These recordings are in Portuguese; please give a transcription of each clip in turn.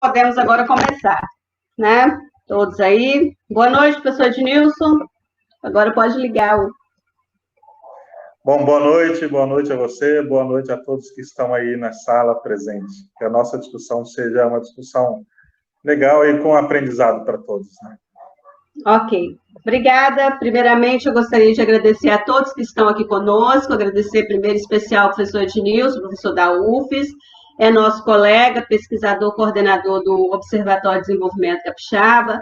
podemos agora começar, né? Todos aí. Boa noite, professor Ednilson. Agora pode ligar o... Bom, boa noite a você, boa noite a todos que estão aí na sala presente. Que a nossa discussão seja uma discussão legal e com aprendizado para todos, né? Ok. Obrigada. Primeiramente, eu gostaria de agradecer a todos que estão aqui conosco, agradecer primeiro em especial ao professor Ednilson, professor da UFES, é nosso colega, pesquisador, coordenador do Observatório de Desenvolvimento Capixaba,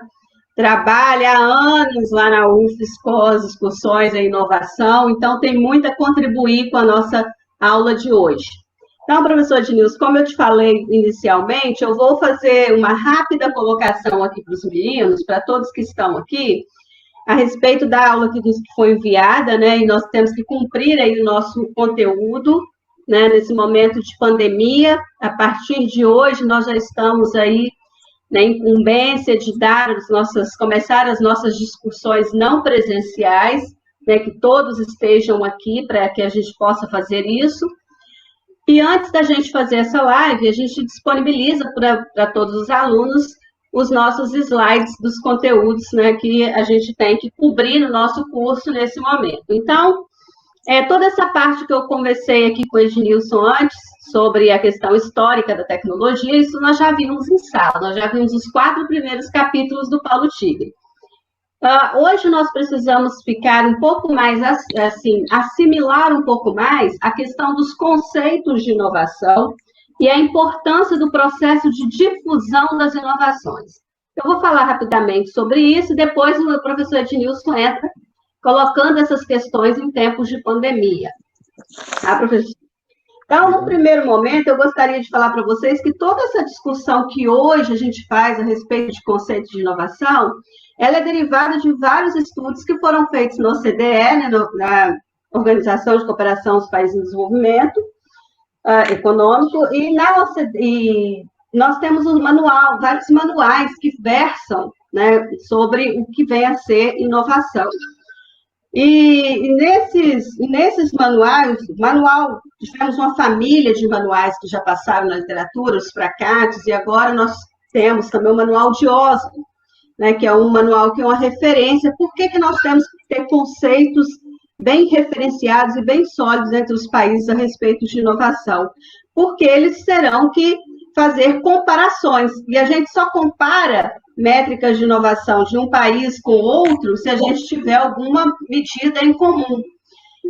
trabalha há anos lá na UFES com as discussões e inovação, então tem muito a contribuir com a nossa aula de hoje. Então, professor Ednilson, como eu te falei inicialmente, eu vou fazer uma rápida colocação aqui para os meninos, para todos que estão aqui, a respeito da aula que foi enviada, né, e nós temos que cumprir aí o nosso conteúdo, né, nesse momento de pandemia. A partir de hoje, nós já estamos aí na incumbência de começar as nossas discussões não presenciais, né, que todos estejam aqui para que a gente possa fazer isso. E antes da gente fazer essa live, a gente disponibiliza para todos os alunos os nossos slides dos conteúdos, né, que a gente tem que cobrir no nosso curso nesse momento. Então, toda essa parte que eu conversei aqui com o Ednilson antes, sobre a questão histórica da tecnologia, isso nós já vimos em sala, nós já vimos os 4 primeiros capítulos do Paulo Tigre. Hoje nós precisamos ficar um pouco mais, assim, assimilar um pouco mais a questão dos conceitos de inovação e a importância do processo de difusão das inovações. Eu vou falar rapidamente sobre isso e depois o professor Ednilson entra colocando essas questões em tempos de pandemia. Tá, professor? Então, no primeiro momento, eu gostaria de falar para vocês que toda essa discussão que hoje a gente faz a respeito de conceitos de inovação, ela é derivada de vários estudos que foram feitos no OCDE, né, na Organização de Cooperação dos Países em Desenvolvimento Econômico, e nós temos um manual, vários manuais que versam, né, sobre o que vem a ser inovação. E nesses manuais, tivemos uma família de manuais que já passaram na literatura, os fracates, e agora nós temos também o manual de Oslo, né, que é um manual que é uma referência. Por que nós temos que ter conceitos bem referenciados e bem sólidos entre os países a respeito de inovação? Porque eles terão que fazer comparações, e a gente só compara métricas de inovação de um país com outro se a gente tiver alguma medida em comum.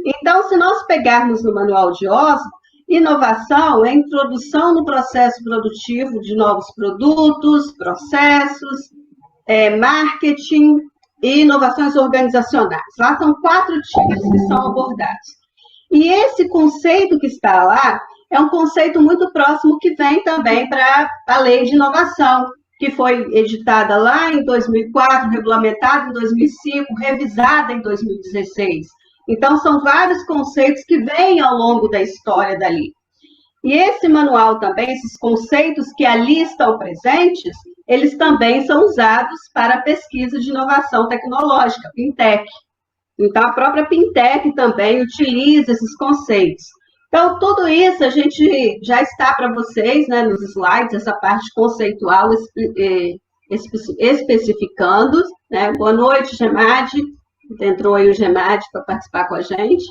Então, se nós pegarmos no Manual de Oslo, inovação é a introdução no processo produtivo de novos produtos, processos, marketing e inovações organizacionais. Lá são 4 tipos que são abordados. E esse conceito que está lá é um conceito muito próximo que vem também para a Lei de Inovação, que foi editada lá em 2004, regulamentada em 2005, revisada em 2016. Então, são vários conceitos que vêm ao longo da história dali. E esse manual também, esses conceitos que ali estão presentes, eles também são usados para a pesquisa de inovação tecnológica, Pintec. Então, a própria Pintec também utiliza esses conceitos. Então, tudo isso a gente já está para vocês, né, nos slides, essa parte conceitual especificando, né? Boa noite, Gemade. Entrou aí o Gemade para participar com a gente.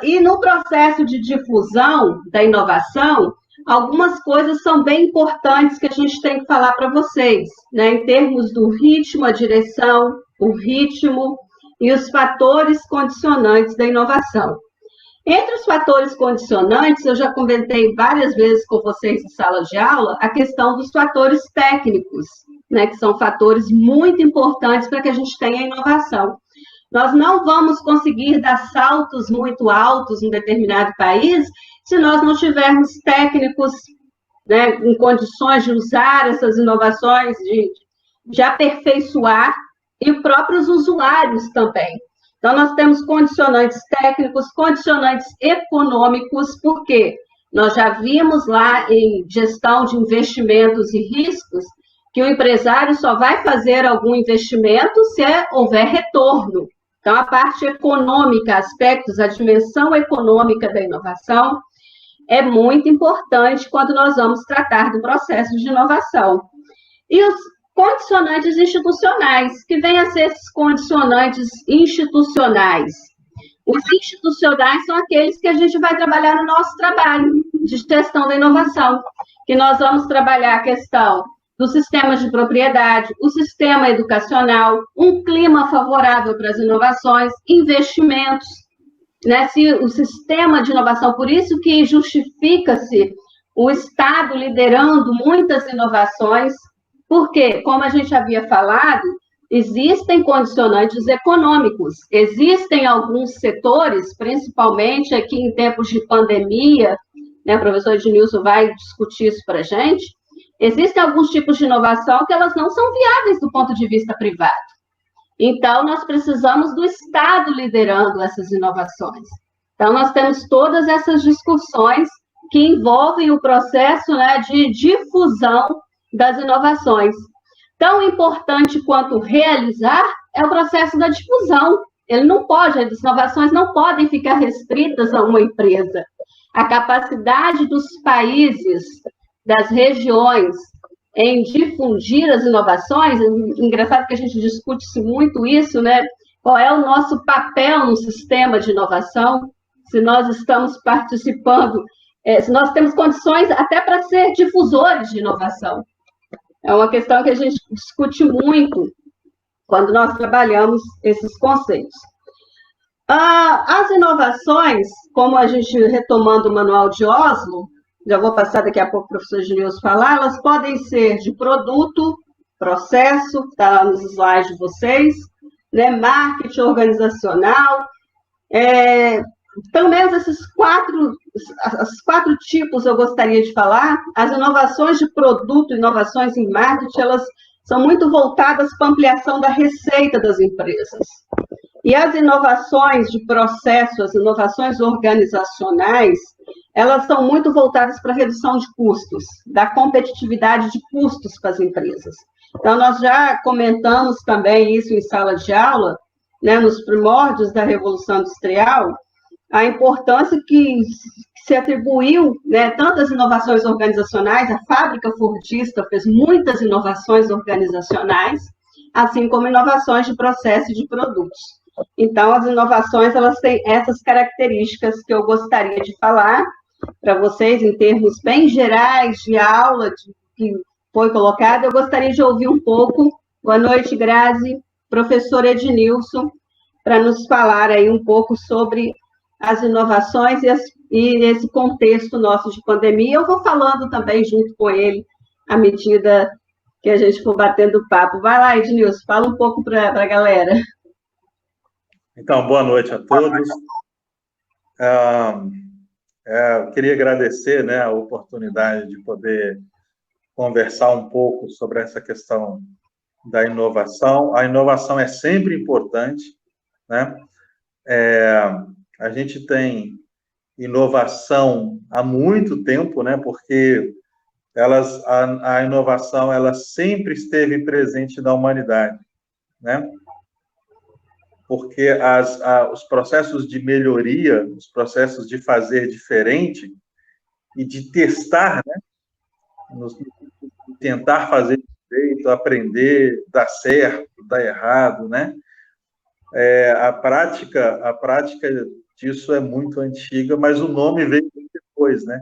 E no processo de difusão da inovação, algumas coisas são bem importantes que a gente tem que falar para vocês, né, em termos do ritmo, a direção, o ritmo e os fatores condicionantes da inovação. Entre os fatores condicionantes, eu já comentei várias vezes com vocês em sala de aula, a questão dos fatores técnicos, né, que são fatores muito importantes para que a gente tenha inovação. Nós não vamos conseguir dar saltos muito altos em determinado país se nós não tivermos técnicos, né, em condições de usar essas inovações, de aperfeiçoar, e próprios usuários também. Então, nós temos condicionantes técnicos, condicionantes econômicos, porque nós já vimos lá em gestão de investimentos e riscos que o empresário só vai fazer algum investimento se houver retorno. Então, a parte econômica, aspectos, a dimensão econômica da inovação, é muito importante quando nós vamos tratar do processo de inovação. E os condicionantes institucionais, que vêm a ser esses condicionantes institucionais. Os institucionais são aqueles que a gente vai trabalhar no nosso trabalho de gestão da inovação, que nós vamos trabalhar a questão do sistema de propriedade, o sistema educacional, um clima favorável para as inovações, investimentos, né? Se o sistema de inovação, por isso que justifica-se o Estado liderando muitas inovações, porque, como a gente havia falado, existem condicionantes econômicos, existem alguns setores, principalmente aqui em tempos de pandemia, né, o professor Ednilson vai discutir isso para a gente, existem alguns tipos de inovação que elas não são viáveis do ponto de vista privado. Então, nós precisamos do Estado liderando essas inovações. Então, nós temos todas essas discussões que envolvem o processo, né, de difusão das inovações. Tão importante quanto realizar é o processo da difusão. Ele não pode, as inovações não podem ficar restritas a uma empresa. A capacidade dos países, das regiões, em difundir as inovações, engraçado que a gente discute muito isso, né? Qual é o nosso papel no sistema de inovação, se nós estamos participando, se nós temos condições até para ser difusores de inovação. É uma questão que a gente discute muito quando nós trabalhamos esses conceitos. As inovações, como a gente retomando o Manual de Oslo, já vou passar daqui a pouco para o professor Ednilson falar, elas podem ser de produto, processo, está lá nos slides de vocês, né, marketing organizacional, pelo menos esses quatro tipos eu gostaria de falar. As inovações de produto, inovações em marketing, elas são muito voltadas para a ampliação da receita das empresas. E as inovações de processo, as inovações organizacionais, elas são muito voltadas para a redução de custos, da competitividade de custos para as empresas. Então, nós já comentamos também isso em sala de aula, né, nos primórdios da Revolução Industrial, a importância que se atribuiu, né, tantas inovações organizacionais, a fábrica Fordista fez muitas inovações organizacionais, assim como inovações de processo e de produtos. Então, as inovações, elas têm essas características que eu gostaria de falar para vocês, em termos bem gerais de aula que foi colocado. Eu gostaria de ouvir um pouco, boa noite, Grazi, professor Ednilson, para nos falar aí um pouco sobre as inovações e esse contexto nosso de pandemia. Eu vou falando também junto com ele, à medida que a gente for batendo papo. Vai lá, Ednilson, fala um pouco para a galera. Então, boa noite a todos. Eu queria agradecer, né, a oportunidade de poder conversar um pouco sobre essa questão da inovação. A inovação é sempre importante, né? A gente tem inovação há muito tempo, né? Porque a inovação ela sempre esteve presente na humanidade, né? Porque os processos de melhoria, os processos de fazer diferente e de testar, né? Tentar fazer direito, aprender, dar certo, dar errado, né? A prática disso é muito antiga, mas o nome veio bem depois, né?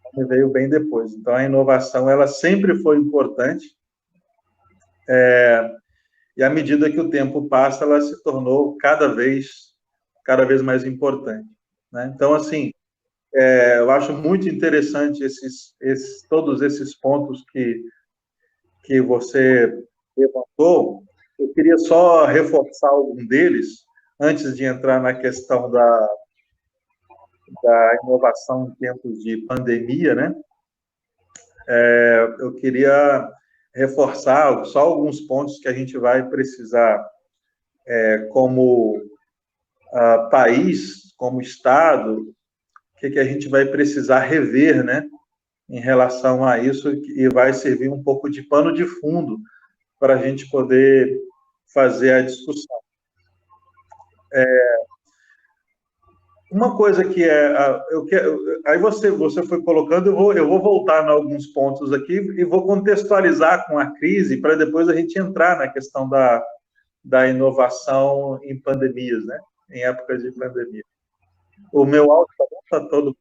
O nome veio bem depois. Então, a inovação, ela sempre foi importante, e à medida que o tempo passa, ela se tornou cada vez mais importante, né? Então, assim, eu acho muito interessante todos esses pontos que você levantou. Eu queria só reforçar algum deles, antes de entrar na questão da inovação em tempos de pandemia, né? Eu queria reforçar só alguns pontos que a gente vai precisar, como país, como Estado, que a gente vai precisar rever, né, em relação a isso, e vai servir um pouco de pano de fundo para a gente poder fazer a discussão. uma coisa que aí você foi colocando, eu vou voltar em alguns pontos aqui e vou contextualizar com a crise para depois a gente entrar na questão da inovação em pandemias, né? Em épocas de pandemia. O meu áudio está todo.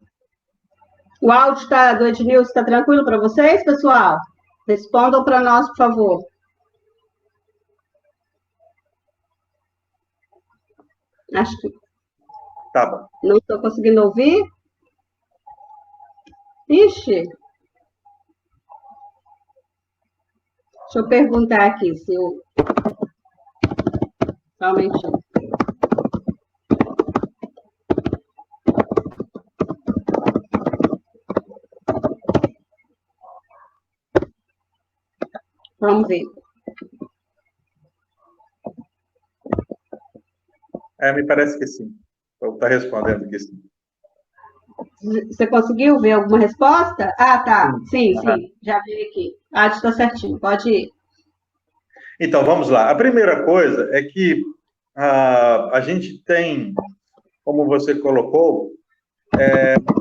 O áudio do Ednilson está tranquilo para vocês, pessoal? Respondam para nós, por favor. Acho que... Tá bom. Não estou conseguindo ouvir? Ixi. Deixa eu perguntar aqui se eu... Só um momentinho. Vamos ver. Me parece que sim. Está respondendo que sim. Você conseguiu ver alguma resposta? Ah, tá. Sim. Já vi aqui. Está certinho. Pode ir. Então, vamos lá. A primeira coisa é que a gente tem, como você colocou,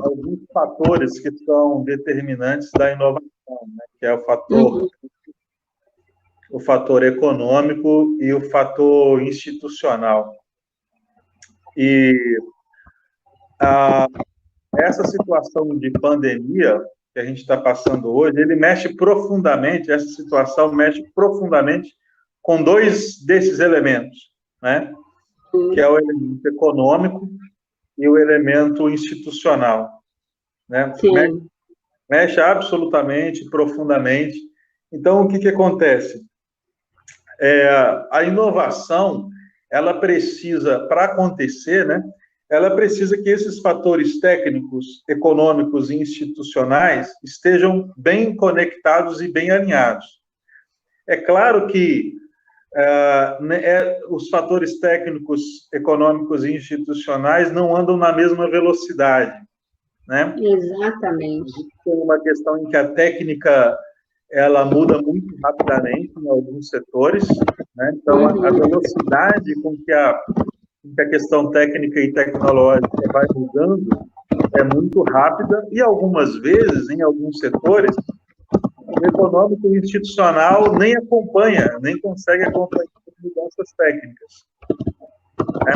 alguns fatores que são determinantes da inovação, né? Que é o fator econômico e o fator institucional. E essa situação de pandemia que a gente está passando hoje, essa situação mexe profundamente com dois desses elementos, né? Que é o elemento econômico e o elemento institucional, né? Mexe absolutamente, profundamente. Então, o que acontece? A inovação, ela precisa, para acontecer, né? Ela precisa que esses fatores técnicos, econômicos e institucionais estejam bem conectados e bem alinhados. É claro que os fatores técnicos, econômicos e institucionais não andam na mesma velocidade, né? Exatamente. Tem uma questão em que a técnica ela muda muito rapidamente em alguns setores, né? Então, a velocidade com que a questão técnica e tecnológica vai mudando é muito rápida e, algumas vezes, em alguns setores, o econômico e institucional nem acompanha, nem consegue acompanhar as mudanças técnicas, né?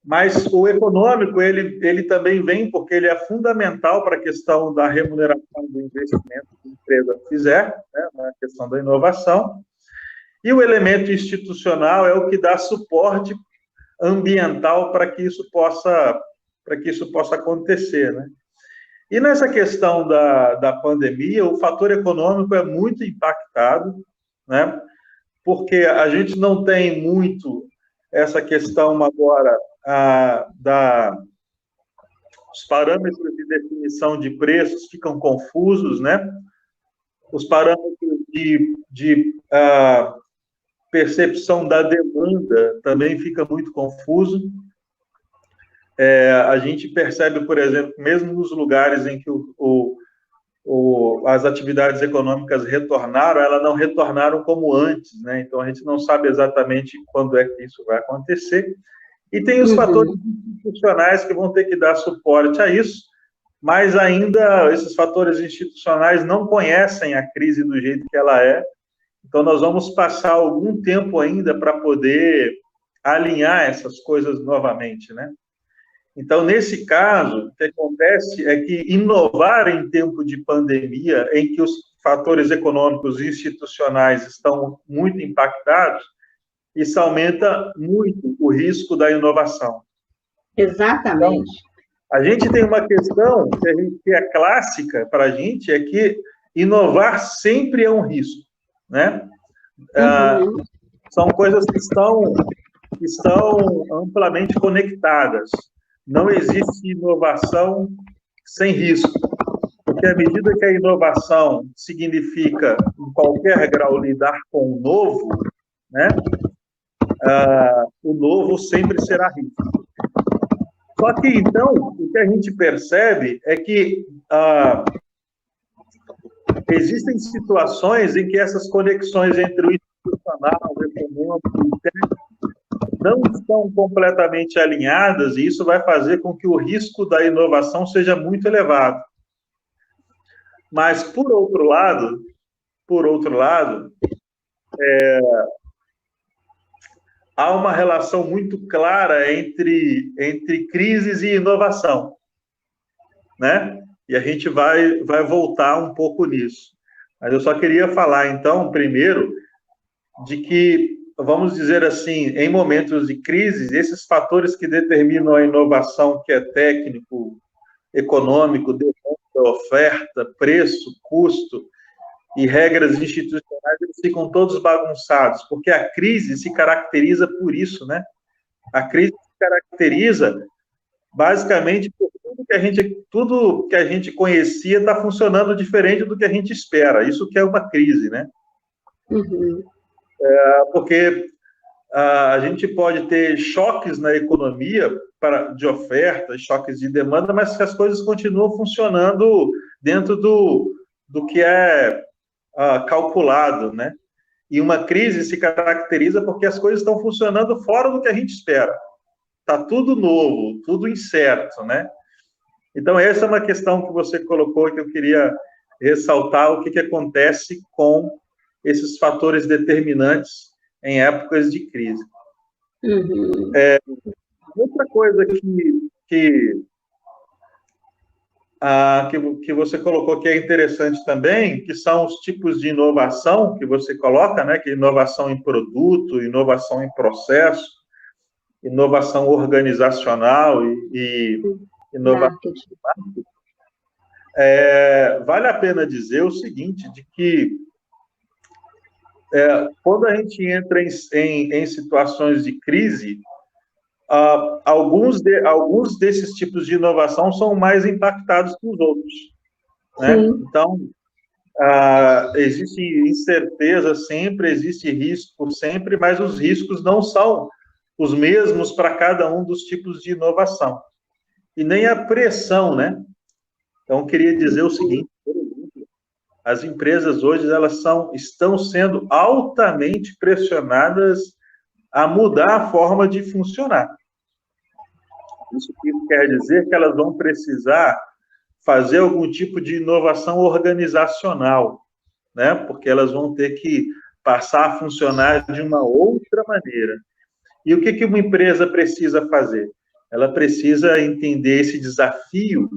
Mas o econômico, ele também vem porque ele é fundamental para a questão da remuneração do investimento que a empresa fizer, né, na questão da inovação. E o elemento institucional é o que dá suporte ambiental para que isso possa acontecer, né? E nessa questão da pandemia, o fator econômico é muito impactado, né? Porque a gente não tem muito essa questão agora os parâmetros de definição de preços ficam confusos, né? Os parâmetros de percepção da demanda também fica muito confuso. A gente percebe, por exemplo, mesmo nos lugares em que as atividades econômicas retornaram, elas não retornaram como antes, né? Então, a gente não sabe exatamente quando é que isso vai acontecer. E tem os fatores institucionais que vão ter que dar suporte a isso, mas ainda esses fatores institucionais não conhecem a crise do jeito que ela é. Então, nós vamos passar algum tempo ainda para poder alinhar essas coisas novamente, né? Então, nesse caso, o que acontece é que inovar em tempo de pandemia, em que os fatores econômicos e institucionais estão muito impactados, isso aumenta muito o risco da inovação. Exatamente. Então, a gente tem uma questão que é clássica para a gente, é que inovar sempre é um risco, né? São coisas que estão amplamente conectadas. Não existe inovação sem risco, porque à medida que a inovação significa, em qualquer grau, lidar com o novo, né? O novo sempre será risco. Só que, então, o que a gente percebe é que existem situações em que essas conexões entre o institucional, o econômico e o técnico não estão completamente alinhadas, e isso vai fazer com que o risco da inovação seja muito elevado. Mas, por outro lado, há uma relação muito clara entre crises e inovação, né? E a gente vai voltar um pouco nisso. Mas eu só queria falar, então, primeiro, de que, vamos dizer assim, em momentos de crise, esses fatores que determinam a inovação, que é técnico, econômico, demanda, oferta, preço, custo e regras institucionais, eles ficam todos bagunçados, porque a crise se caracteriza por isso, né? A crise se caracteriza basicamente por tudo que a gente conhecia está funcionando diferente do que a gente espera. Isso que é uma crise, né? Uhum. Porque a gente pode ter choques na economia de oferta, choques de demanda, mas que as coisas continuam funcionando dentro do que é calculado, né? E uma crise se caracteriza porque as coisas estão funcionando fora do que a gente espera. Está tudo novo, tudo incerto, né? Então, essa é uma questão que você colocou que eu queria ressaltar, o que acontece com esses fatores determinantes em épocas de crise. Uhum. Outra coisa que você colocou que é interessante também, que são os tipos de inovação que você coloca, né? Que é inovação em produto, inovação em processo, inovação organizacional e inovação em marketing. Vale a pena dizer o seguinte, de que quando a gente entra em situações de crise, alguns desses tipos de inovação são mais impactados que os outros, né? Então, existe incerteza sempre, existe risco sempre, mas os riscos não são os mesmos para cada um dos tipos de inovação. E nem a pressão, né? Então, eu queria dizer o seguinte, por exemplo, as empresas hoje estão sendo altamente pressionadas a mudar a forma de funcionar. Isso quer dizer que elas vão precisar fazer algum tipo de inovação organizacional, né? Porque elas vão ter que passar a funcionar de uma outra maneira. E o que uma empresa precisa fazer? Ela precisa entender esse desafio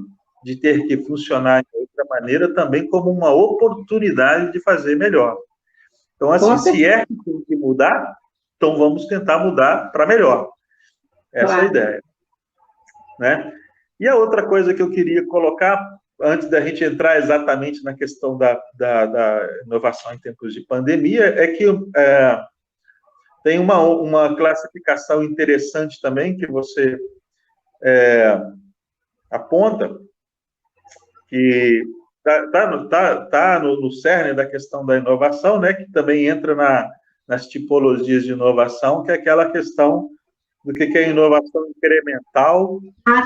de ter que funcionar de outra maneira também como uma oportunidade de fazer melhor. Então, assim, se é que tem que mudar, então vamos tentar mudar para melhor. Essa é a ideia. Né? E a outra coisa que eu queria colocar, antes da gente entrar exatamente na questão da inovação em tempos de pandemia, é que tem uma classificação interessante também que você aponta, que está no cerne da questão da inovação, né, que também entra nas tipologias de inovação, que é aquela questão do que é inovação incremental.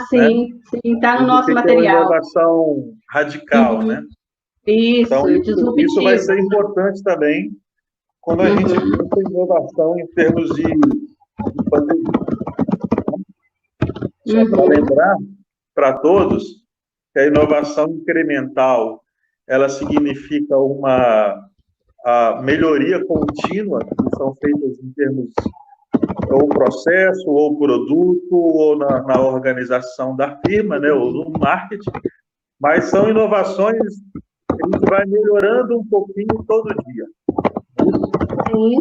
Sim, né? Sim, está no nosso material. Que é inovação radical, né? Isso, então, isso vai ser importante também quando a gente pensa em inovação em termos de pandemia. Só para lembrar para todos que a inovação incremental, ela significa uma melhoria contínua, que são feitas em termos ou processo, ou produto, ou na organização da firma, né, ou no marketing, mas são inovações que a gente vai melhorando um pouquinho todo dia.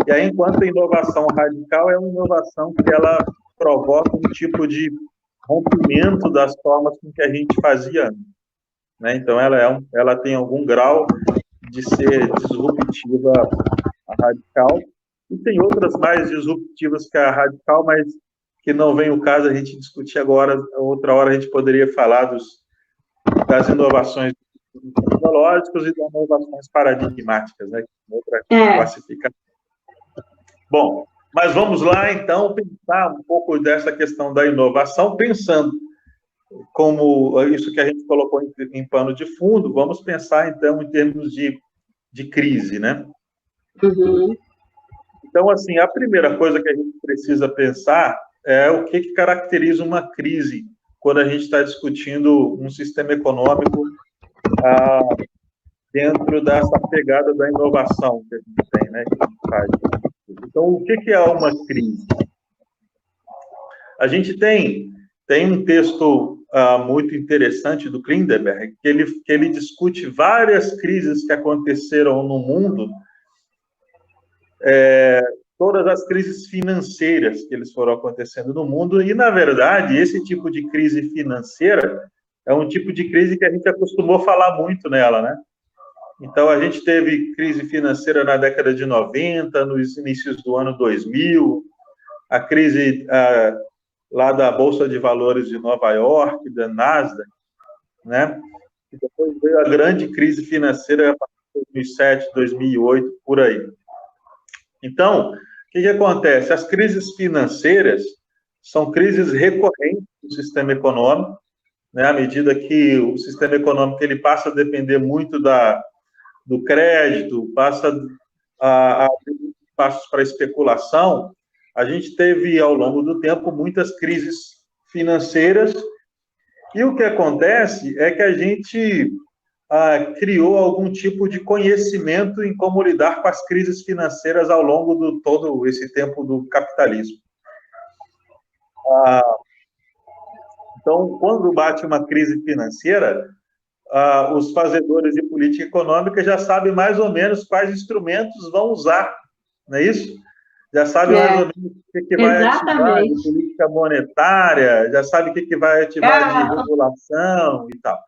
E aí, enquanto a inovação radical é uma inovação que ela provoca um tipo de rompimento das formas com que a gente fazia antes, né? Então, ela tem algum grau de ser disruptiva a radical, e tem outras mais disruptivas que a radical, mas que não vem o caso a gente discutir agora. Outra hora a gente poderia falar das inovações tecnológicas e das inovações paradigmáticas, né? Outra classificação. Bom, mas vamos lá, então, pensar um pouco dessa questão da inovação, pensando como isso que a gente colocou em pano de fundo, vamos pensar, então, em termos de crise, né? Então, assim, a primeira coisa que a gente precisa pensar é o que caracteriza uma crise quando a gente está discutindo um sistema econômico dentro dessa pegada da inovação que a gente tem, né? Que a gente faz. Então, o que é uma crise? A gente tem um texto muito interessante do Klinderberg, que ele discute várias crises que aconteceram no mundo, todas as crises financeiras que eles foram acontecendo no mundo, e, na verdade, esse tipo de crise financeira é um tipo de crise que a gente acostumou a falar muito nela, né? Então, a gente teve crise financeira na década de 90, nos inícios do ano 2000, a crise lá da Bolsa de Valores de Nova York, da Nasdaq, né? E depois veio a grande crise financeira a partir de 2007, 2008, por aí. Então, o que acontece? As crises financeiras são crises recorrentes do sistema econômico, né? À medida que o sistema econômico ele passa a depender muito do crédito, passa a passos para especulação, a gente teve, ao longo do tempo, muitas crises financeiras, e o que acontece é que a gente criou algum tipo de conhecimento em como lidar com as crises financeiras ao longo de todo esse tempo do capitalismo. Então, quando bate uma crise financeira, os fazedores de política econômica já sabem mais ou menos quais instrumentos vão usar, não é isso? Já sabe mais ou menos o que vai ativar de política monetária, já sabe o que vai ativar de regulação e tal.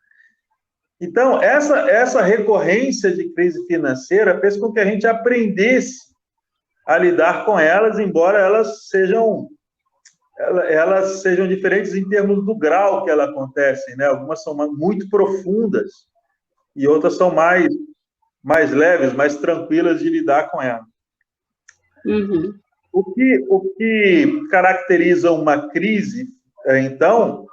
Então, essa recorrência de crise financeira fez com que a gente aprendesse a lidar com elas, embora elas sejam diferentes em termos do grau que elas acontecem, né? Algumas são muito profundas e outras são mais leves, mais tranquilas de lidar com elas. Uhum. O que caracteriza uma crise, então,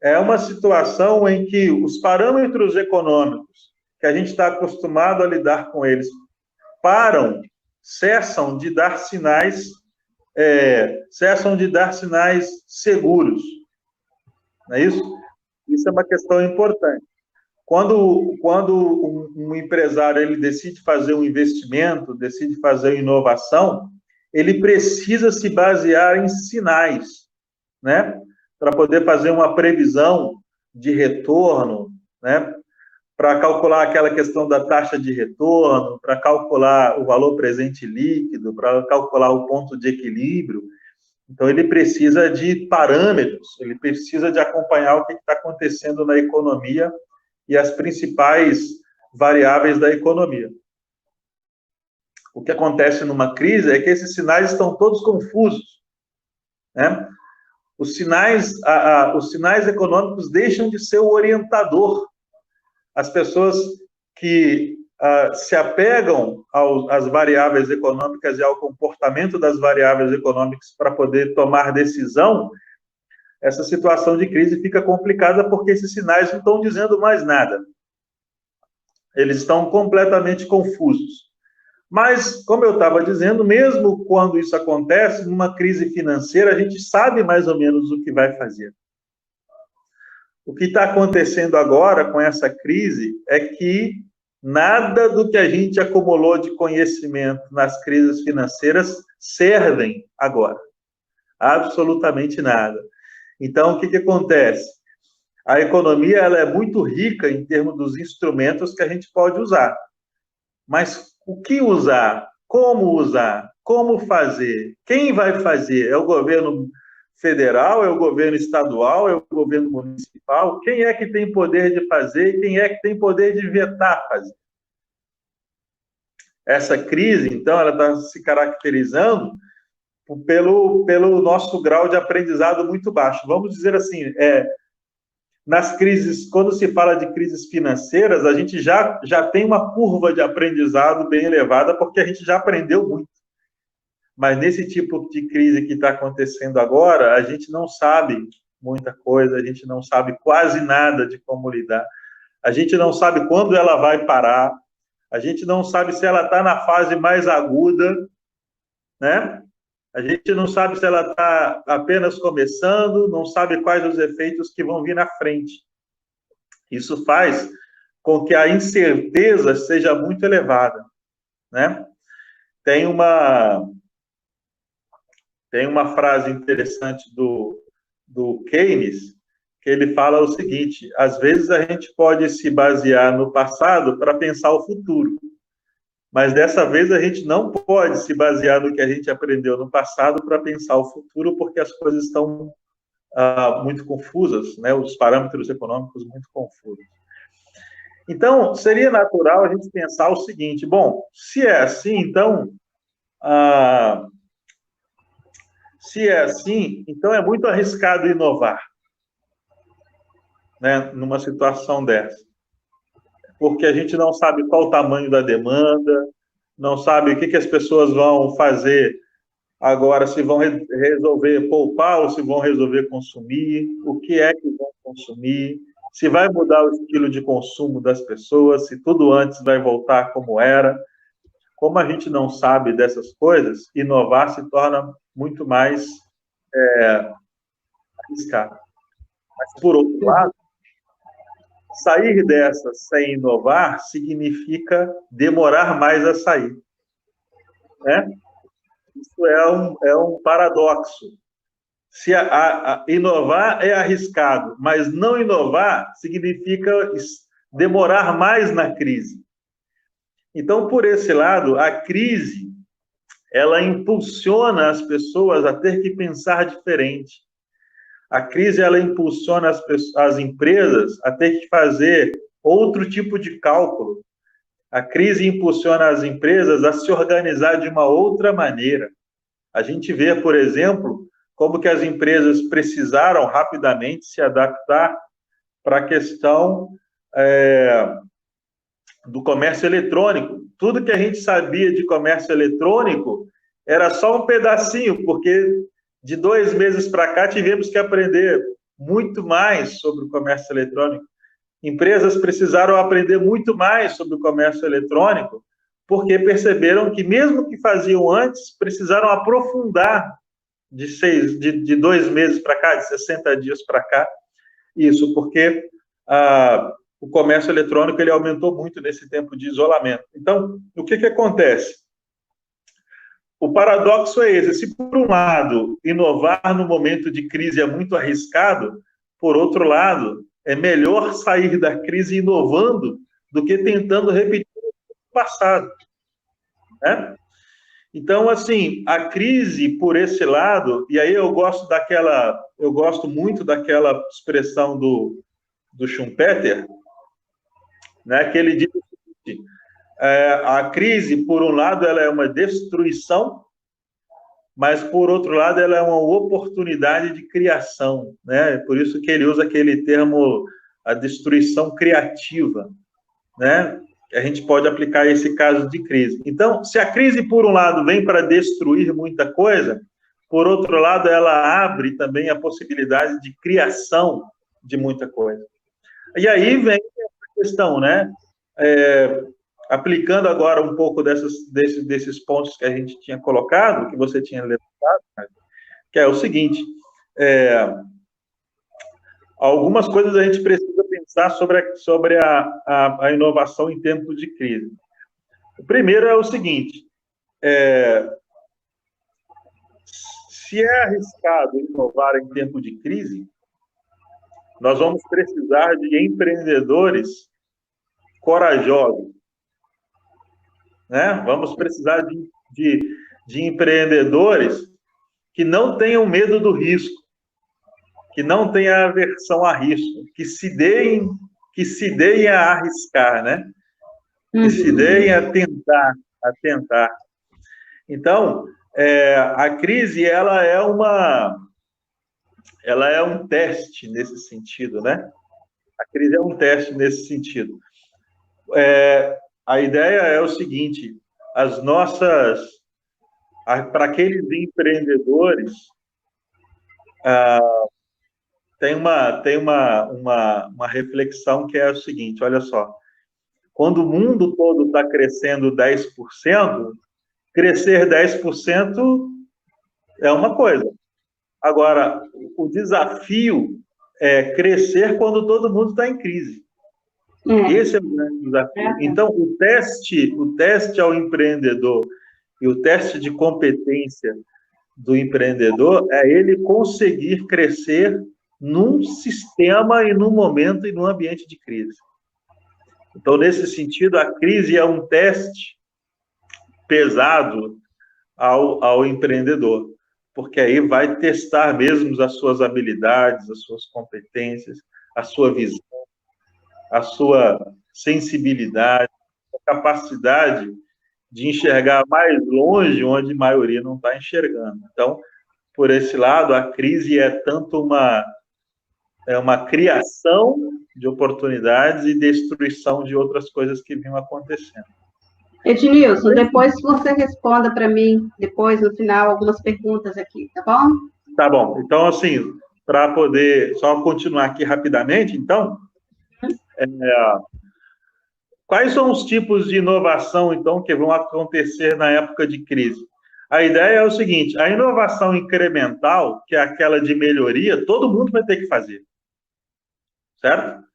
é uma situação em que os parâmetros econômicos que a gente está acostumado a lidar com eles cessam de dar sinais seguros. Não é isso? Isso é uma questão importante. Quando um empresário ele decide fazer um investimento, decide fazer uma inovação, ele precisa se basear em sinais, né? Para poder fazer uma previsão de retorno, né? Para calcular aquela questão da taxa de retorno, para calcular o valor presente líquido, para calcular o ponto de equilíbrio. Então, ele precisa de parâmetros, ele precisa de acompanhar o que está acontecendo na economia e as principais variáveis da economia. O que acontece numa crise é que esses sinais estão todos confusos, né? Os sinais econômicos deixam de ser o orientador. As pessoas que se apegam às variáveis econômicas e ao comportamento das variáveis econômicas para poder tomar decisão, essa situação de crise fica complicada porque esses sinais não estão dizendo mais nada. Eles estão completamente confusos. Mas, como eu estava dizendo, mesmo quando isso acontece, numa crise financeira, a gente sabe mais ou menos o que vai fazer. O que está acontecendo agora com essa crise é que nada do que a gente acumulou de conhecimento nas crises financeiras servem agora. Absolutamente nada. Então, o que acontece? A economia ela é muito rica em termos dos instrumentos que a gente pode usar. Mas o que usar? Como fazer? Quem vai fazer? É o governo federal? É o governo estadual? É o governo municipal? Quem é que tem poder de fazer e quem é que tem poder de vetar fazer? Essa crise, então, ela está se caracterizando pelo nosso grau de aprendizado muito baixo. Vamos dizer assim, nas crises, quando se fala de crises financeiras, a gente já tem uma curva de aprendizado bem elevada, porque a gente já aprendeu muito. Mas nesse tipo de crise que está acontecendo agora, a gente não sabe muita coisa, a gente não sabe quase nada de como lidar, a gente não sabe quando ela vai parar, a gente não sabe se ela está na fase mais aguda né? A gente não sabe se ela está apenas começando, não sabe quais os efeitos que vão vir na frente. Isso faz com que a incerteza seja muito elevada, né? Tem uma frase interessante do Keynes, que ele fala o seguinte: às vezes a gente pode se basear no passado para pensar o futuro, mas dessa vez a gente não pode se basear no que a gente aprendeu no passado para pensar o futuro, porque as coisas estão muito confusas, né? Os parâmetros econômicos muito confusos. Então, seria natural a gente pensar o seguinte: bom, se é assim, então é muito arriscado inovar, né, numa situação dessa, porque a gente não sabe qual o tamanho da demanda, não sabe o que as pessoas vão fazer agora, se vão resolver poupar ou se vão resolver consumir, o que é que vão consumir, se vai mudar o estilo de consumo das pessoas, se tudo antes vai voltar como era. Como a gente não sabe dessas coisas, inovar se torna muito mais arriscado. Mas, por outro lado, sair dessa sem inovar significa demorar mais a sair, né? Isso é um paradoxo. Se inovar é arriscado, mas não inovar significa demorar mais na crise. Então, por esse lado, a crise, ela impulsiona as pessoas a ter que pensar diferente. A crise, ela impulsiona as empresas a ter que fazer outro tipo de cálculo. A crise impulsiona as empresas a se organizar de uma outra maneira. A gente vê, por exemplo, como que as empresas precisaram rapidamente se adaptar para a questão do comércio eletrônico. Tudo que a gente sabia de comércio eletrônico era só um pedacinho, porque de 2 meses para cá tivemos que aprender muito mais sobre o comércio eletrônico. Empresas precisaram aprender muito mais sobre o comércio eletrônico, porque perceberam que, mesmo que faziam antes, precisaram aprofundar de 2 meses para cá, de 60 dias para cá, isso, porque o comércio eletrônico ele aumentou muito nesse tempo de isolamento. Então, o que acontece? O paradoxo é esse: se por um lado inovar no momento de crise é muito arriscado, por outro lado é melhor sair da crise inovando do que tentando repetir o passado, né? Então, assim, a crise por esse lado, e aí eu gosto muito daquela expressão do Schumpeter, né, que ele diz o seguinte: a crise, por um lado, ela é uma destruição, mas, por outro lado, ela é uma oportunidade de criação, né? Por isso que ele usa aquele termo, a destruição criativa, né? A gente pode aplicar esse caso de crise. Então, se a crise, por um lado, vem para destruir muita coisa, por outro lado, ela abre também a possibilidade de criação de muita coisa. E aí vem essa questão, né? Aplicando agora um pouco desses pontos que a gente tinha colocado, que você tinha levantado, que é o seguinte: algumas coisas a gente precisa pensar sobre a inovação em tempos de crise. O primeiro é o seguinte: se é arriscado inovar em tempo de crise, nós vamos precisar de empreendedores corajosos, né? Vamos precisar de empreendedores que não tenham medo do risco, que não tenham aversão a risco, que se deem a arriscar, né? Que se deem a tentar. Então, a crise, ela é um teste nesse sentido, né? A crise é um teste nesse sentido. A ideia é o seguinte: para aqueles empreendedores, tem uma reflexão que é o seguinte: olha só, quando o mundo todo está crescendo 10%, crescer 10% é uma coisa. Agora, o desafio é crescer quando todo mundo está em crise. Esse é o grande desafio. Então, o teste ao empreendedor e o teste de competência do empreendedor é ele conseguir crescer num sistema e num momento e num ambiente de crise. Então, nesse sentido, a crise é um teste pesado ao empreendedor, porque aí vai testar mesmo as suas habilidades, as suas competências, a sua visão, a sua sensibilidade, a capacidade de enxergar mais longe onde a maioria não está enxergando. Então, por esse lado, a crise é tanto uma criação de oportunidades e destruição de outras coisas que vinham acontecendo. Ednilson, depois você responda para mim, depois, no final, algumas perguntas aqui, tá bom? Tá bom. Então, assim, para poder só continuar aqui rapidamente, então, quais são os tipos de inovação, então, que vão acontecer na época de crise? A ideia é o seguinte, a inovação incremental, que é aquela de melhoria, todo mundo vai ter que fazer. Certo?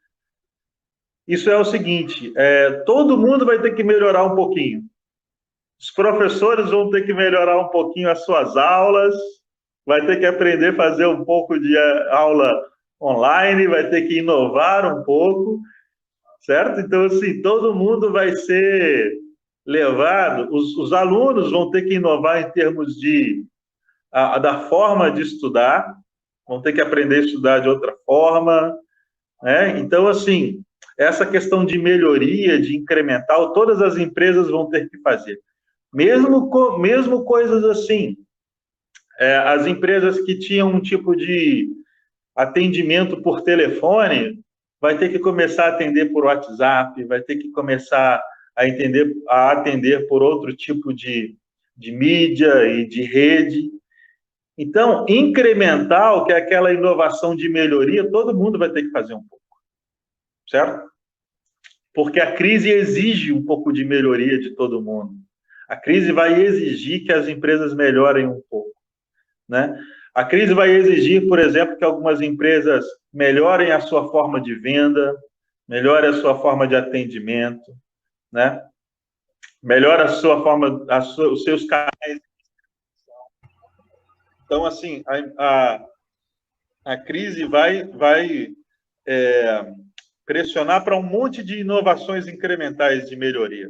Isso é o seguinte, todo mundo vai ter que melhorar um pouquinho. Os professores vão ter que melhorar um pouquinho as suas aulas, vai ter que aprender a fazer um pouco de aula online, vai ter que inovar um pouco, certo? Então, assim, todo mundo vai ser levado, os alunos vão ter que inovar em termos da forma de estudar, vão ter que aprender a estudar de outra forma, né? Então, assim, essa questão de melhoria, de incremental, todas as empresas vão ter que fazer. Mesmo coisas assim, as empresas que tinham um tipo de atendimento por telefone, vai ter que começar a atender por WhatsApp, vai ter que começar a atender por outro tipo de mídia e de rede. Então, incremental, que é aquela inovação de melhoria, todo mundo vai ter que fazer um pouco, certo? Porque a crise exige um pouco de melhoria de todo mundo. A crise vai exigir que as empresas melhorem um pouco, né? A crise vai exigir, por exemplo, que algumas empresas melhorem a sua forma de venda, melhorem a sua forma de atendimento, né? Melhore a sua forma, os seus canais. Então, assim, a crise vai pressionar para um monte de inovações incrementais de melhoria.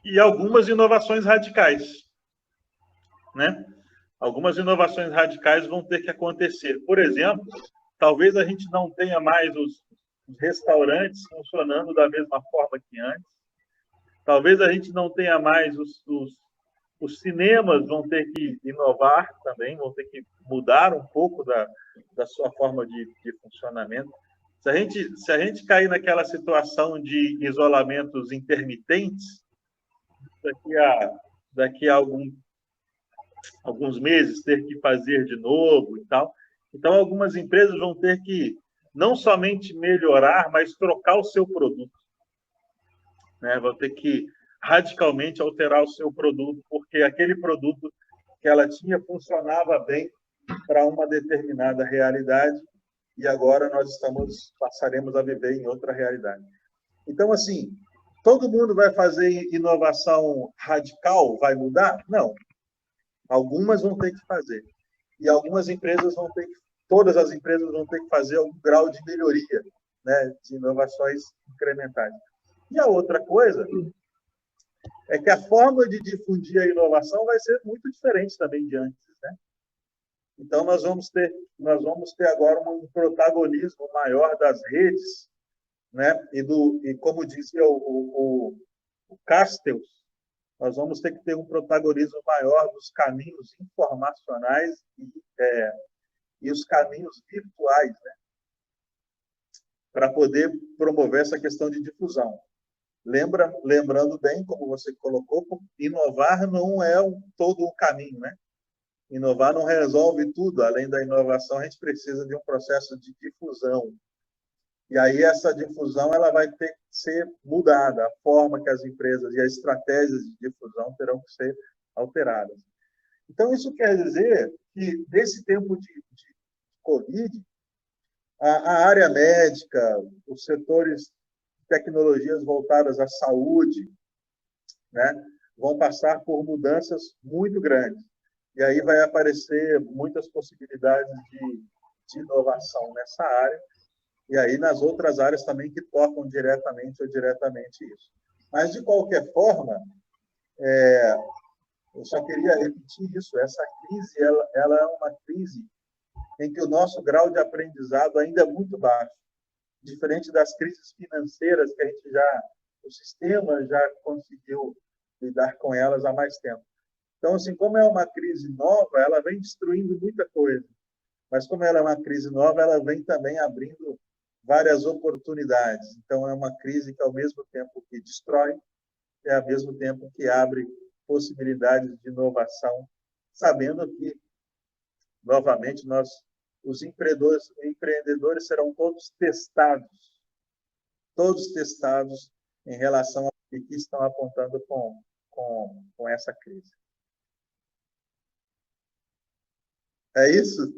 E algumas inovações radicais, né? Algumas inovações radicais vão ter que acontecer. Por exemplo, talvez a gente não tenha mais os restaurantes funcionando da mesma forma que antes. Talvez a gente não tenha mais os cinemas vão ter que inovar também, vão ter que mudar um pouco da sua forma de funcionamento. Se a gente cair naquela situação de isolamentos intermitentes, daqui a alguns meses ter que fazer de novo e tal. Então, algumas empresas vão ter que não somente melhorar, mas trocar o seu produto, né? Vão ter que radicalmente alterar o seu produto, porque aquele produto que ela tinha funcionava bem para uma determinada realidade e agora passaremos a viver em outra realidade. Então, assim, todo mundo vai fazer inovação radical, vai mudar? Não. Algumas vão ter que fazer. E algumas empresas todas as empresas vão ter que fazer algum grau de melhoria, né, de inovações incrementais. E a outra coisa é que a forma de difundir a inovação vai ser muito diferente também de antes, né? Então, nós vamos ter agora um protagonismo maior das redes, né? E como dizia o Castells, nós vamos ter que ter um protagonismo maior dos caminhos informacionais e os caminhos virtuais, né? Para poder promover essa questão de difusão. Lembrando bem, como você colocou, inovar não é todo o caminho, né? Inovar não resolve tudo. Além da inovação, a gente precisa de um processo de difusão, E aí essa difusão ela vai ter que ser mudada, a forma que as empresas e as estratégias de difusão terão que ser alteradas. Então, isso quer dizer que, nesse tempo de Covid, a área médica, os setores de tecnologias voltadas à saúde, né, vão passar por mudanças muito grandes. E aí vai aparecer muitas possibilidades de inovação nessa área, e aí nas outras áreas também que tocam diretamente ou indiretamente isso. Mas, de qualquer forma, eu só queria repetir isso, essa crise ela é uma crise em que o nosso grau de aprendizado ainda é muito baixo, diferente das crises financeiras que a gente o sistema já conseguiu lidar com elas há mais tempo. Então, assim, como é uma crise nova, ela vem destruindo muita coisa, mas como ela é uma crise nova, ela vem também abrindo várias oportunidades. Então, é uma crise que, ao mesmo tempo que destrói, é ao mesmo tempo que abre possibilidades de inovação, sabendo que, novamente, os empreendedores serão todos testados em relação ao que estão apontando com essa crise. É isso?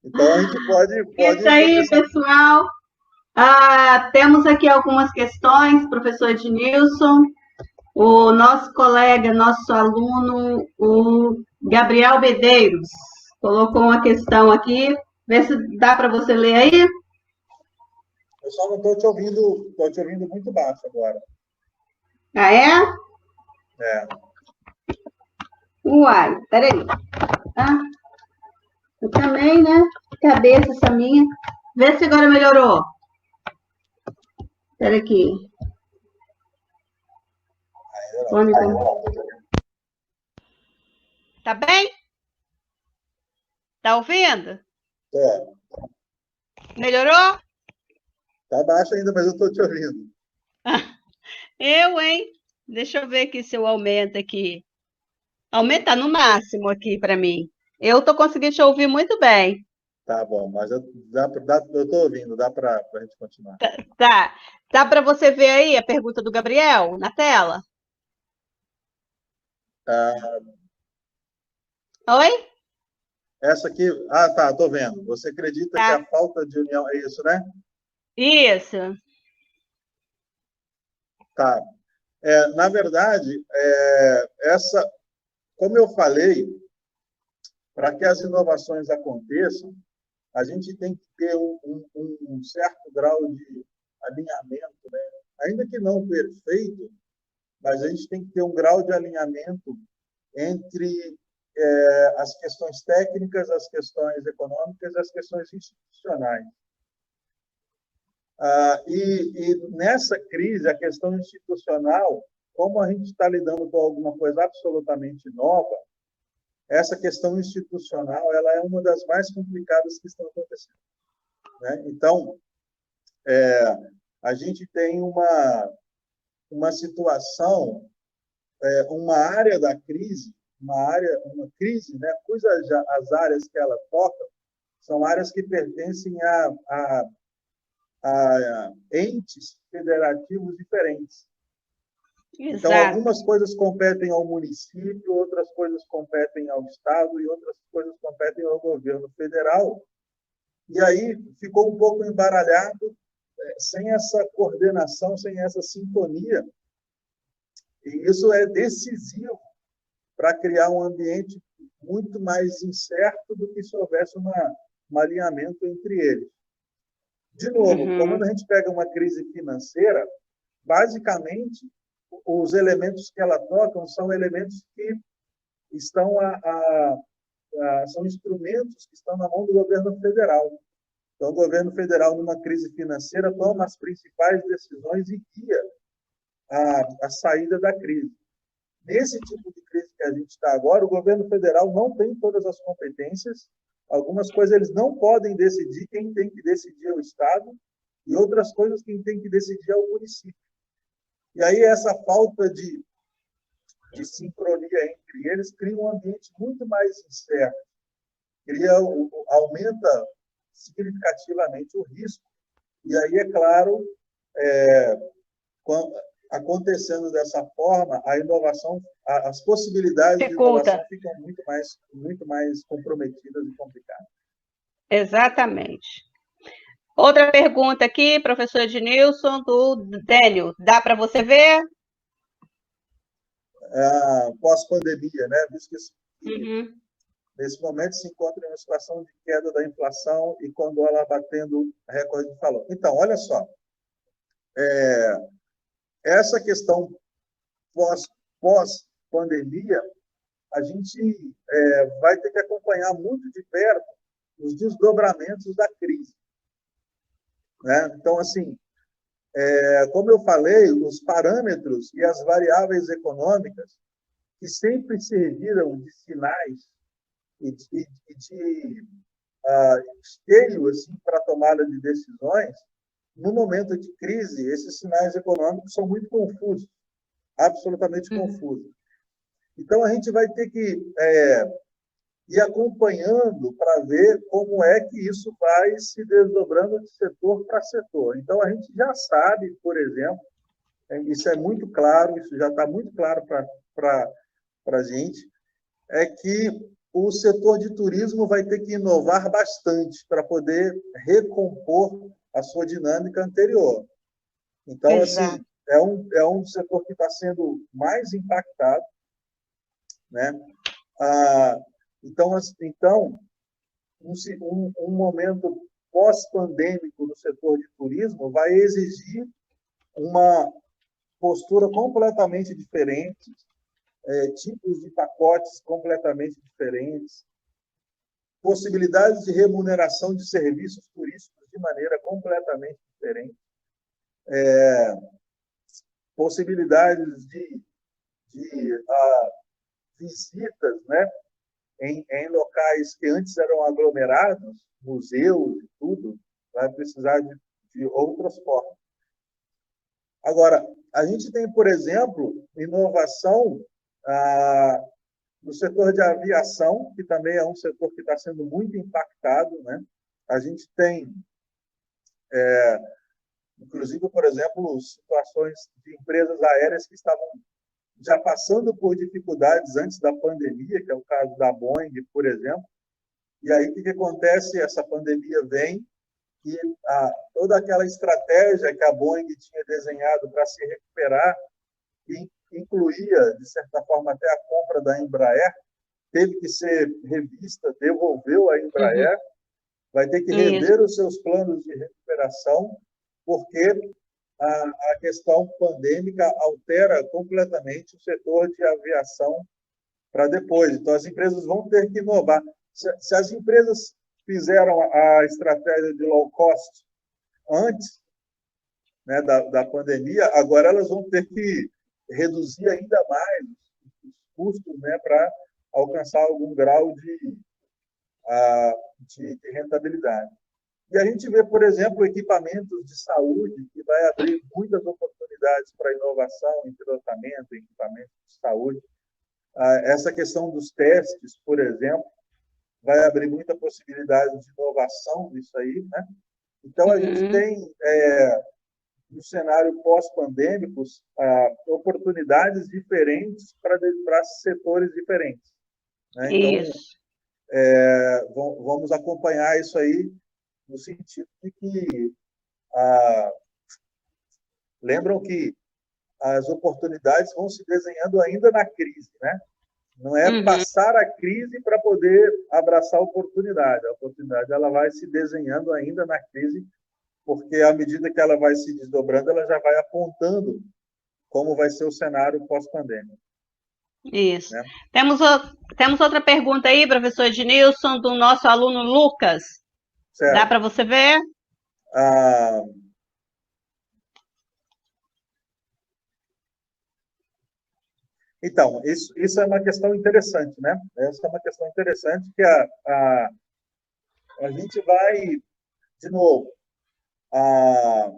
Então, a gente pode Isso aí, começar. pessoal. Temos aqui algumas questões, professor Ednilson. O nosso colega, nosso aluno, o Gabriel Medeiros, colocou uma questão aqui. Vê se dá para você ler aí. Eu só não estou te ouvindo muito baixo agora. Ah, é? É. Uai, peraí. Eu também, né? Cabeça essa minha. Vê se agora melhorou. Espera aqui. Tá bem? Tá ouvindo? É. Melhorou? Tá baixo ainda, mas eu estou te ouvindo. Hein? Deixa eu ver aqui se eu aumento aqui. Aumenta no máximo aqui para mim. Eu estou conseguindo te ouvir muito bem. Tá bom, mas eu estou ouvindo, dá para a gente continuar. Tá. Dá para você ver aí a pergunta do Gabriel na tela? Oi? Essa aqui, tá, estou vendo. Você acredita que a falta de união é isso, né? Isso. Tá. Na verdade, como eu falei, para que as inovações aconteçam, a gente tem que ter um certo grau de alinhamento, né? Ainda que não perfeito, mas a gente tem que ter um grau de alinhamento entre as questões técnicas, as questões econômicas e as questões institucionais. E nessa crise, a questão institucional, como a gente está lidando com alguma coisa absolutamente nova, essa questão institucional ela é uma das mais complicadas que estão acontecendo, né? Então, a gente tem uma situação, uma área da crise, uma crise, né, as áreas que ela toca são áreas que pertencem a entes federativos diferentes. Exato. Então, algumas coisas competem ao município, outras coisas competem ao Estado e outras coisas competem ao governo federal. E aí ficou um pouco embaralhado, sem essa coordenação, sem essa sintonia. E isso é decisivo para criar um ambiente muito mais incerto do que se houvesse um alinhamento entre eles. De novo, quando a gente pega uma crise financeira, basicamente, os elementos que ela toca são elementos que estão são instrumentos que estão na mão do governo federal. Então, o governo federal, numa crise financeira, toma as principais decisões e guia a saída da crise. Nesse tipo de crise que a gente está agora, o governo federal não tem todas as competências, algumas coisas eles não podem decidir, quem tem que decidir é o Estado, e outras coisas quem tem que decidir é o município. E aí essa falta de sincronia entre eles cria um ambiente muito mais incerto, aumenta significativamente o risco. E aí, é claro, acontecendo dessa forma, a inovação, as possibilidades de inovação ficam muito mais comprometidas e complicadas. Exatamente. Outra pergunta aqui, professor Ednilson, do Délio. Dá para você ver? Pós-pandemia, né? Visto que nesse momento se encontra em uma situação de queda da inflação e com dólar batendo recorde de valor. Então, olha só, essa questão pós-pandemia, a gente vai ter que acompanhar muito de perto os desdobramentos da crise, né? Então, assim, como eu falei, os parâmetros e as variáveis econômicas que sempre serviram de sinais e de esteio assim, para a tomada de decisões, no momento de crise, esses sinais econômicos são muito confusos, absolutamente confusos. Então, a gente vai ter que ir acompanhando para ver como é que isso vai se desdobrando de setor para setor. Então, a gente já sabe, por exemplo, isso é muito claro, isso já está muito claro para a gente, é que o setor de turismo vai ter que inovar bastante para poder recompor a sua dinâmica anterior. Então, assim, é um setor que está sendo mais impactado, né? Então, um momento pós-pandêmico no setor de turismo vai exigir uma postura completamente diferente, tipos de pacotes completamente diferentes, possibilidades de remuneração de serviços turísticos de maneira completamente diferente, possibilidades de visitas, né, em locais que antes eram aglomerados, museus e tudo, vai precisar de outras formas. Agora, a gente tem, por exemplo, inovação no setor de aviação, que também é um setor que está sendo muito impactado, né? A gente tem, inclusive, por exemplo, situações de empresas aéreas que estavam já passando por dificuldades antes da pandemia, que é o caso da Boeing, por exemplo. E aí, o que acontece? Essa pandemia vem e toda aquela estratégia que a Boeing tinha desenhado para se recuperar, que incluía, de certa forma, até a compra da Embraer, teve que ser revista, devolveu a Embraer, vai ter que rever os seus planos de recuperação, porque a questão pandêmica altera completamente o setor de aviação para depois. Então, as empresas vão ter que inovar. Se as empresas fizeram a estratégia de low cost antes, né, da pandemia, agora elas vão ter que reduzir ainda mais os custos, né, para alcançar algum grau de rentabilidade. E a gente vê, por exemplo, equipamentos de saúde, que vai abrir muitas oportunidades para inovação em pilotamento, em equipamentos de saúde. Essa questão dos testes, por exemplo, vai abrir muita possibilidade de inovação nisso aí, né? Então, a gente tem, no cenário pós-pandêmico, oportunidades diferentes para setores diferentes, né? Então, vamos acompanhar isso aí no sentido de que lembram que as oportunidades vão se desenhando ainda na crise, né? Não é passar a crise para poder abraçar a oportunidade. A oportunidade ela vai se desenhando ainda na crise, porque à medida que ela vai se desdobrando, ela já vai apontando como vai ser o cenário pós-pandêmico. Isso. Né? Temos outra pergunta aí, professor Ednilson, do nosso aluno Lucas. Certo. Dá para você ver? Então, isso é uma questão interessante, né? Essa é uma questão interessante que a gente vai, de novo, a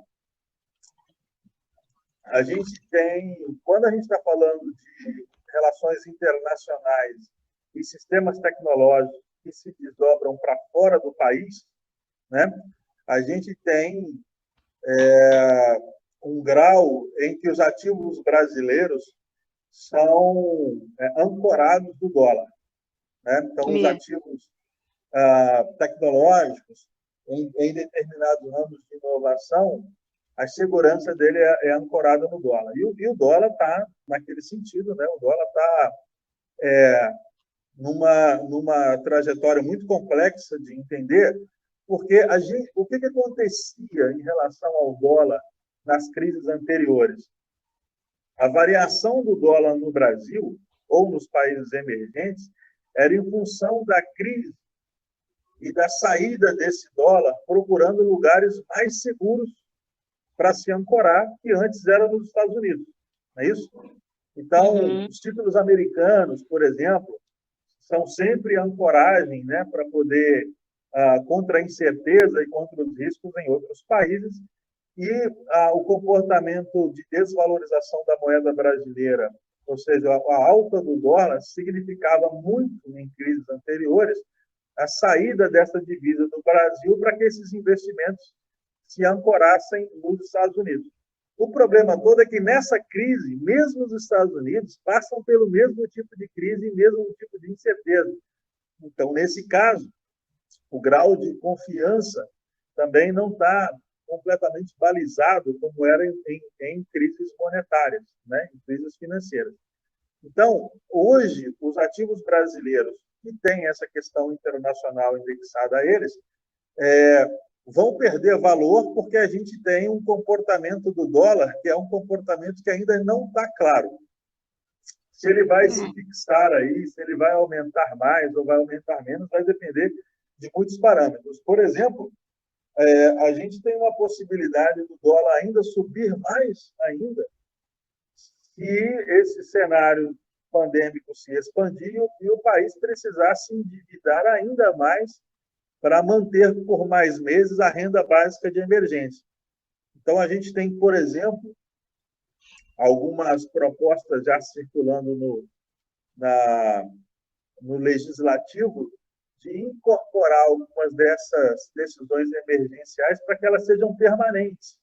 gente tem, quando a gente está falando de relações internacionais e sistemas tecnológicos que se desdobram para fora do país, né? A gente tem um grau em que os ativos brasileiros são ancorados no dólar, né? Então, os ativos tecnológicos, em determinados ramos de inovação, a segurança dele é ancorada no dólar. E o dólar está naquele sentido, né? O dólar está numa trajetória muito complexa de entender, porque o que acontecia em relação ao dólar nas crises anteriores? A variação do dólar no Brasil ou nos países emergentes era em função da crise e da saída desse dólar, procurando lugares mais seguros para se ancorar, que antes era nos Estados Unidos, não é isso? Então, os títulos americanos, por exemplo, são sempre ancoragem, né, para poder, contra a incerteza e contra os riscos em outros países, e o comportamento de desvalorização da moeda brasileira, ou seja, a alta do dólar, significava muito, em crises anteriores, a saída dessa divisa do Brasil para que esses investimentos se ancorassem nos Estados Unidos. O problema todo é que, nessa crise, mesmo os Estados Unidos passam pelo mesmo tipo de crise e mesmo tipo de incerteza. Então, nesse caso, o grau de confiança também não está completamente balizado como era em crises monetárias, né? Em crises financeiras. Então, hoje, os ativos brasileiros que têm essa questão internacional indexada a eles vão perder valor porque a gente tem um comportamento do dólar que é um comportamento que ainda não está claro. Se ele vai se fixar aí, se ele vai aumentar mais ou vai aumentar menos, vai depender de muitos parâmetros. Por exemplo, a gente tem uma possibilidade do dólar ainda subir mais ainda se esse cenário pandêmico se expandir e o país precisar se endividar ainda mais para manter por mais meses a renda básica de emergência. Então, a gente tem, por exemplo, algumas propostas já circulando no legislativo de incorporar algumas dessas decisões emergenciais para que elas sejam permanentes.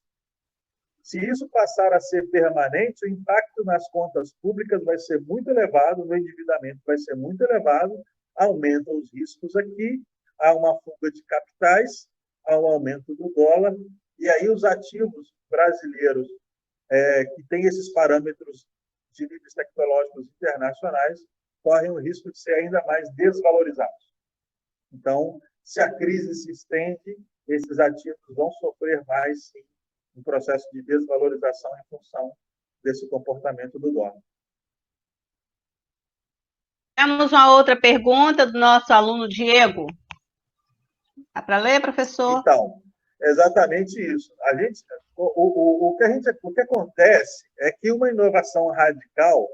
Se isso passar a ser permanente, o impacto nas contas públicas vai ser muito elevado, no endividamento vai ser muito elevado, aumentam os riscos aqui, há uma fuga de capitais, há um aumento do dólar, e aí os ativos brasileiros que têm esses parâmetros de níveis tecnológicos internacionais correm o risco de ser ainda mais desvalorizados. Então, se a crise se estende, esses ativos vão sofrer mais, sim, um processo de desvalorização em função desse comportamento do dólar. Temos uma outra pergunta do nosso aluno Diego. Dá para ler, professor? Então, exatamente isso. O que acontece é que uma inovação radical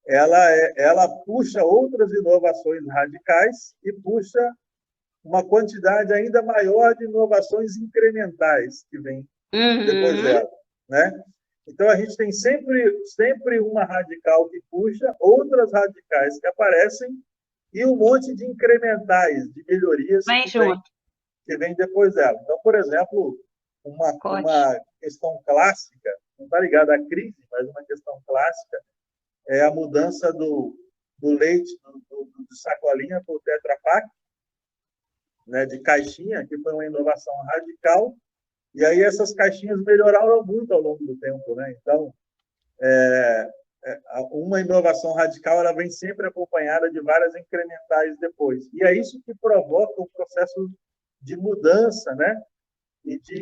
ela puxa outras inovações radicais e puxa uma quantidade ainda maior de inovações incrementais que vem depois dela, né? Então, a gente tem sempre uma radical que puxa, outras radicais que aparecem e um monte de incrementais, de melhorias que vem depois dela. Então, por exemplo, uma questão clássica, não está ligada à crise, mas uma questão clássica, é a mudança do leite, do sacolinha para o Tetra Pak, né, de caixinha, que foi uma inovação radical, e aí essas caixinhas melhoraram muito ao longo do tempo, né? Então, uma inovação radical ela vem sempre acompanhada de várias incrementais depois. E é isso que provoca o processo de mudança, né? E de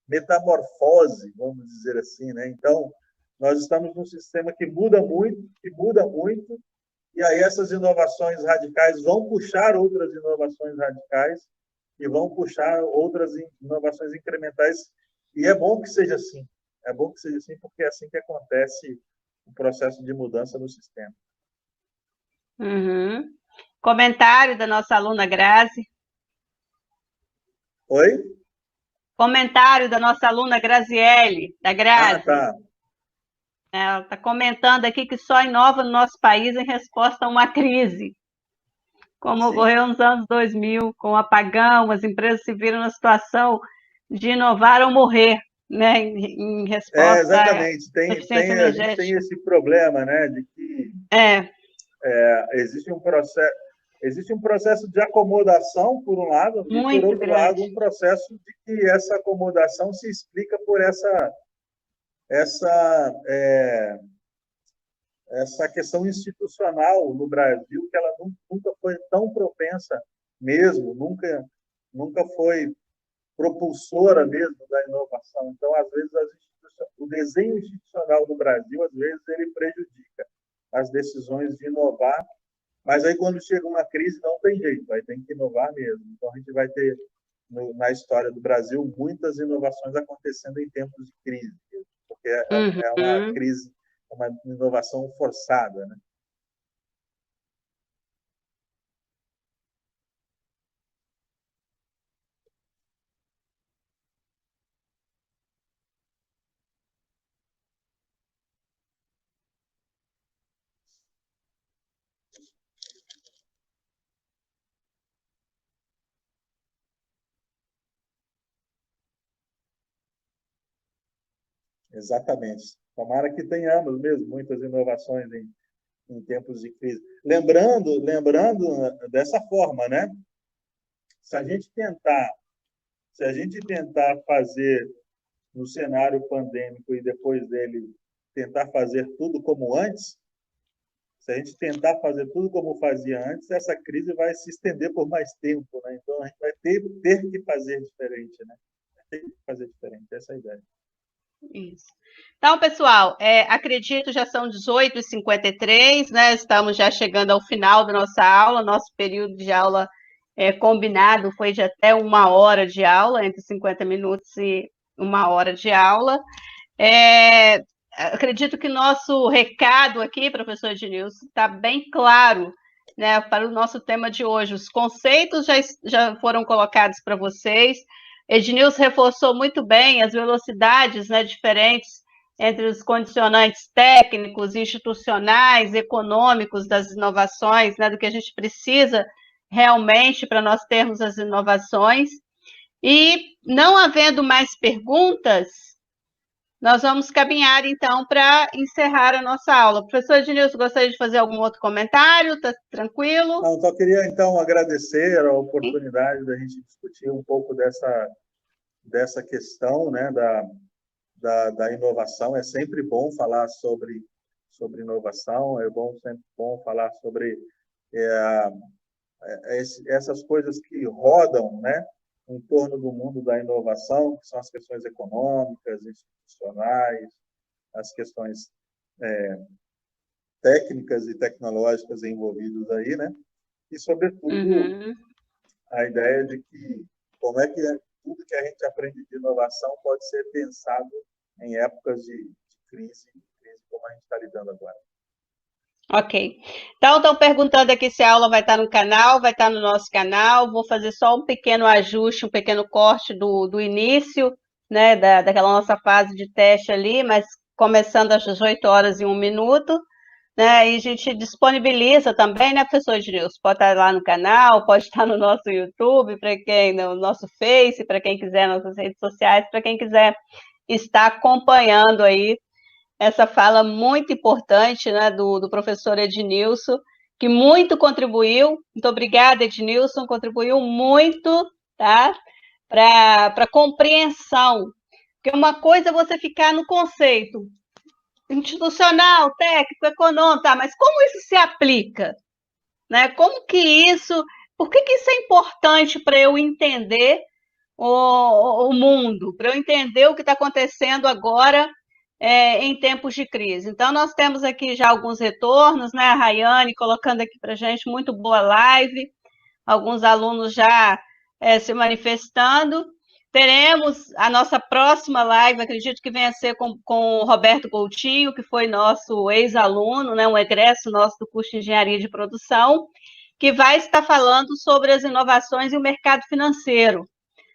metamorfose, vamos dizer assim, né? Então, nós estamos num sistema que muda muito, e aí essas inovações radicais vão puxar outras inovações radicais e vão puxar outras inovações incrementais, e é bom que seja assim. É bom que seja assim, porque é assim que acontece o processo de mudança no sistema. Comentário da nossa aluna Grazi. Oi? Comentário da nossa aluna Graziele, da Grazi. Tá. Ela está comentando aqui que só inova no nosso país em resposta a uma crise. como ocorreu nos anos 2000, com o apagão, as empresas se viram na situação de inovar ou morrer, né, em resposta exatamente. à eficiência energética. A gente tem esse problema, né, de que existe um processo de acomodação, por um lado, e, por outro lado, um processo de que essa acomodação se explica por essa questão institucional no Brasil, que ela nunca foi tão propensa mesmo, nunca foi propulsora mesmo da inovação. Então, às vezes, o desenho institucional do Brasil, às vezes, ele prejudica as decisões de inovar, mas aí, quando chega uma crise, não tem jeito, vai ter que inovar mesmo. Então, a gente vai ter, na história do Brasil, muitas inovações acontecendo em tempos de crise, porque é uma crise, uma inovação forçada, né? Exatamente. Tomara que tenhamos mesmo muitas inovações em tempos de crise. Lembrando dessa forma, né? Se a gente tentar fazer no cenário pandêmico e depois dele tentar fazer tudo como antes, se a gente tentar fazer tudo como fazia antes, essa crise vai se estender por mais tempo, né? Então a gente vai ter que fazer diferente, né? Vai ter que fazer diferente, essa é a ideia. Isso. Então, pessoal, acredito já são 18h53, né? Estamos já chegando ao final da nossa aula. Nosso período de aula combinado foi de até 1 hora de aula, entre 50 minutos e 1 hora de aula. Acredito que nosso recado aqui, professor Ednilson, está bem claro, né, para o nosso tema de hoje. Os conceitos já foram colocados para vocês. Ednilson reforçou muito bem as velocidades, né, diferentes entre os condicionantes técnicos, institucionais, econômicos das inovações, né, do que a gente precisa realmente para nós termos as inovações. E, não havendo mais perguntas, nós vamos caminhar, então, para encerrar a nossa aula. Professor Ednilson, gostaria de fazer algum outro comentário? Está tranquilo? Não, só queria, então, agradecer a oportunidade da gente discutir um pouco dessa questão, né, da inovação. É sempre bom falar sobre inovação, sempre bom falar sobre essas coisas que rodam, né, em torno do mundo da inovação, que são as questões econômicas, institucionais, as questões técnicas e tecnológicas envolvidas aí, né? E, sobretudo, a ideia de que como é que tudo que a gente aprende de inovação pode ser pensado em épocas de crise como a gente está lidando agora. Ok. Então, estão perguntando aqui se a aula vai estar no canal, vai estar no nosso canal. Vou fazer só um pequeno ajuste, um pequeno corte do início, né, daquela nossa fase de teste ali, mas começando às 18h01, né, e a gente disponibiliza também, né, professor Ednilson? Pode estar lá no canal, pode estar no nosso YouTube, no nosso Face, para quem quiser, nossas redes sociais, para quem quiser estar acompanhando aí essa fala muito importante, né, do professor Ednilson, que muito contribuiu. Muito obrigada, Ednilson, contribuiu muito, tá, para a compreensão. Porque uma coisa é você ficar no conceito institucional, técnico, econômico, tá, mas como isso se aplica? Né? Como que isso... Por que isso é importante para eu entender o mundo, para eu entender o que está acontecendo agora em tempos de crise? Então, nós temos aqui já alguns retornos, né? A Rayane colocando aqui para a gente, muito boa live, alguns alunos já se manifestando. Teremos a nossa próxima live, acredito que venha a ser com o Roberto Coutinho, que foi nosso ex-aluno, né, um egresso nosso do curso de Engenharia de Produção, que vai estar falando sobre as inovações e o mercado financeiro.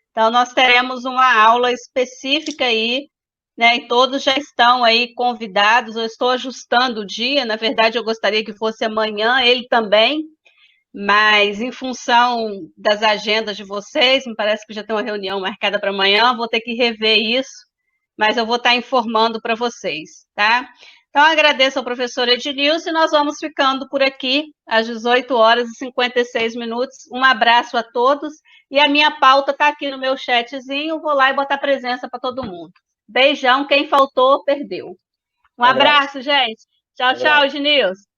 Então, nós teremos uma aula específica aí, né, e todos já estão aí convidados. Eu estou ajustando o dia, na verdade, eu gostaria que fosse amanhã, ele também, mas em função das agendas de vocês, me parece que já tem uma reunião marcada para amanhã, vou ter que rever isso, mas eu vou estar informando para vocês, tá? Então, agradeço ao professor Ednilson e nós vamos ficando por aqui às 18h56. Um abraço a todos e a minha pauta está aqui no meu chatzinho, vou lá e botar presença para todo mundo. Beijão, quem faltou, perdeu. Um abraço, gente. Tchau, tchau, Ednilson.